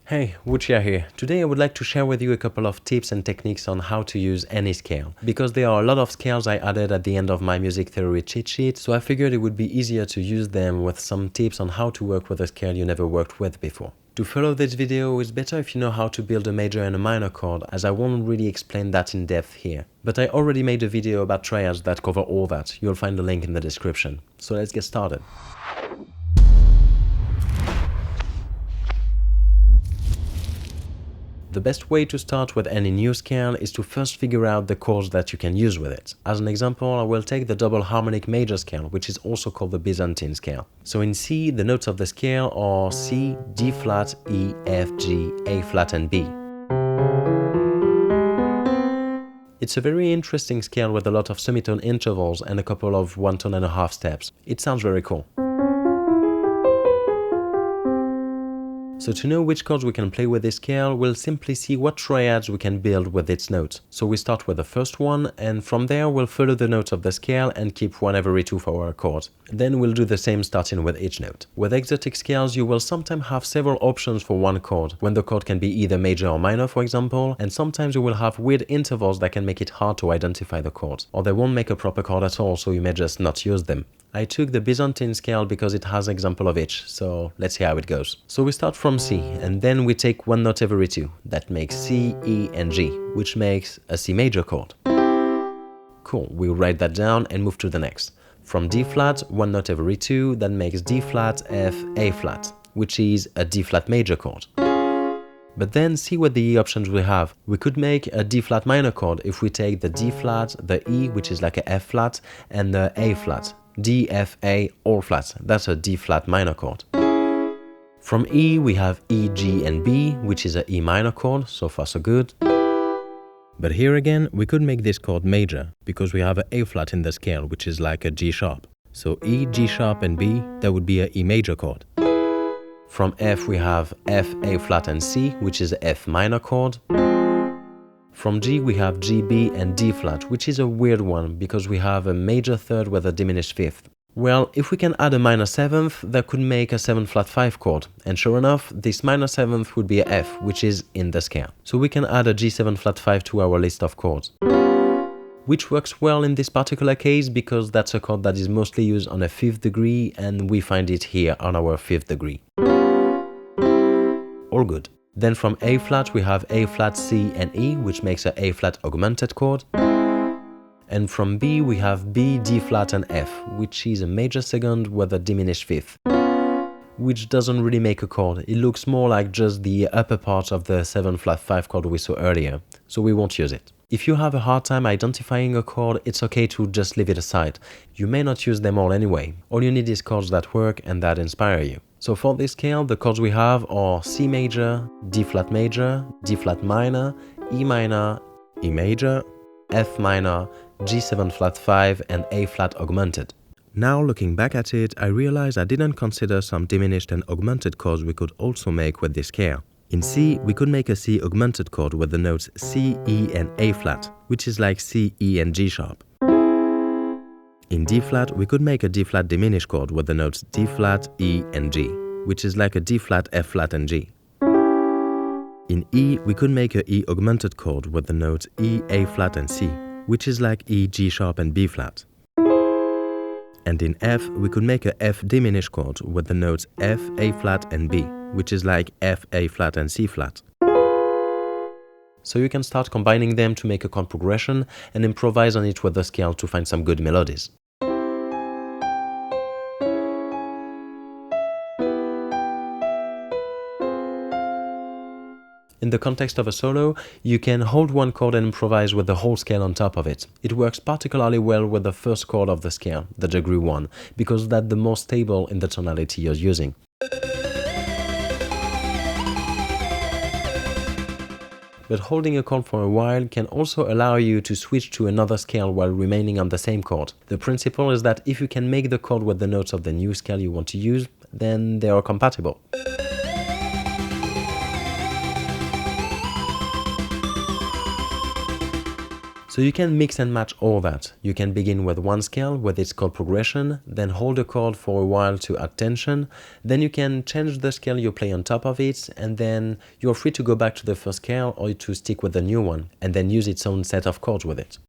Hey, Woochia here. Today I would like to share with you a couple of tips and techniques on how to use any scale. Because there are a lot of scales I added at the end of my music theory cheat sheet, so I figured it would be easier to use them with some tips on how to work with a scale you never worked with before. To follow this video, it's better if you know how to build a major and a minor chord, as I won't really explain that in depth here. But I already made a video about triads that cover all that. You'll find the link in the description. So let's get started. The best way to start with any new scale is to first figure out the chords that you can use with it. As an example, I will take the double harmonic major scale, which is also called the Byzantine scale. So in C, the notes of the scale are C, D flat, E, F, G, A flat and B. It's a very interesting scale with a lot of semitone intervals and a couple of 1 tone and a half steps. It sounds very cool. So to know which chords we can play with this scale, we'll simply see what triads we can build with its notes. So we start with the first one, and from there we'll follow the notes of the scale and keep one every two for our chords. Then we'll do the same starting with each note. With exotic scales, you will sometimes have several options for one chord, when the chord can be either major or minor, for example, and sometimes you will have weird intervals that can make it hard to identify the chords, or they won't make a proper chord at all, so you may just not use them. I took the Byzantine scale because it has an example of each, so let's see how it goes. So we start from C, and then we take one note every two. That makes C, E, and G, which makes a C major chord. Cool, we'll write that down and move to the next. From D flat, one note every two, that makes D flat, F, A flat, which is a D flat major chord. But then see what the E options we have. We could make a D flat minor chord if we take the D flat, the E, which is like a F flat, and the A flat. D, F, A, all flat. That's a D flat minor chord. From E we have E, G and B, which is a E minor chord, so far so good. But here again we could make this chord major, because we have an A flat in the scale, which is like a G sharp. So E, G sharp and B, that would be a E major chord. From F we have F, A flat and C, which is a F minor chord. From G we have G, B and D flat, which is a weird one because we have a major third with a diminished fifth. Well, if we can add a minor seventh, that could make a 7 flat 5 chord, and sure enough, this minor seventh would be a F, which is in the scale. So we can add a G7 flat 5 to our list of chords. Which works well in this particular case because that's a chord that is mostly used on a 5th degree, and we find it here on our 5th degree. All good. Then from A flat we have A flat, C and E, which makes a A flat augmented chord. And from B we have B, D flat and F, which is a major second with a diminished fifth. Which doesn't really make a chord, it looks more like just the upper part of the 7 flat 5 chord we saw earlier, so we won't use it. If you have a hard time identifying a chord, it's okay to just leave it aside. You may not use them all anyway. All you need is chords that work and that inspire you. So for this scale, the chords we have are C major, D flat major, D flat minor, E minor, E major, F minor, G7 flat 5 and A flat augmented. Now looking back at it, I realized I didn't consider some diminished and augmented chords we could also make with this scale. In C, we could make a C augmented chord with the notes C, E and A flat, which is like C, E and G sharp. In D flat, we could make a D flat diminished chord with the notes D flat, E and G, which is like a D flat, F flat and G. In E, we could make a E augmented chord with the notes E, A flat and C, which is like E, G sharp and B flat. And in F, we could make a F diminished chord with the notes F, A flat and B, which is like F, A flat and C flat. So you can start combining them to make a chord progression and improvise on it with the scale to find some good melodies. In the context of a solo, you can hold one chord and improvise with the whole scale on top of it. It works particularly well with the first chord of the scale, the degree 1, because that's the most stable in the tonality you're using. But holding a chord for a while can also allow you to switch to another scale while remaining on the same chord. The principle is that if you can make the chord with the notes of the new scale you want to use, then they are compatible. So you can mix and match all that. You can begin with one scale with its chord progression, then hold a chord for a while to add tension, then you can change the scale you play on top of it, and then you're free to go back to the first scale or to stick with the new one, and then use its own set of chords with it.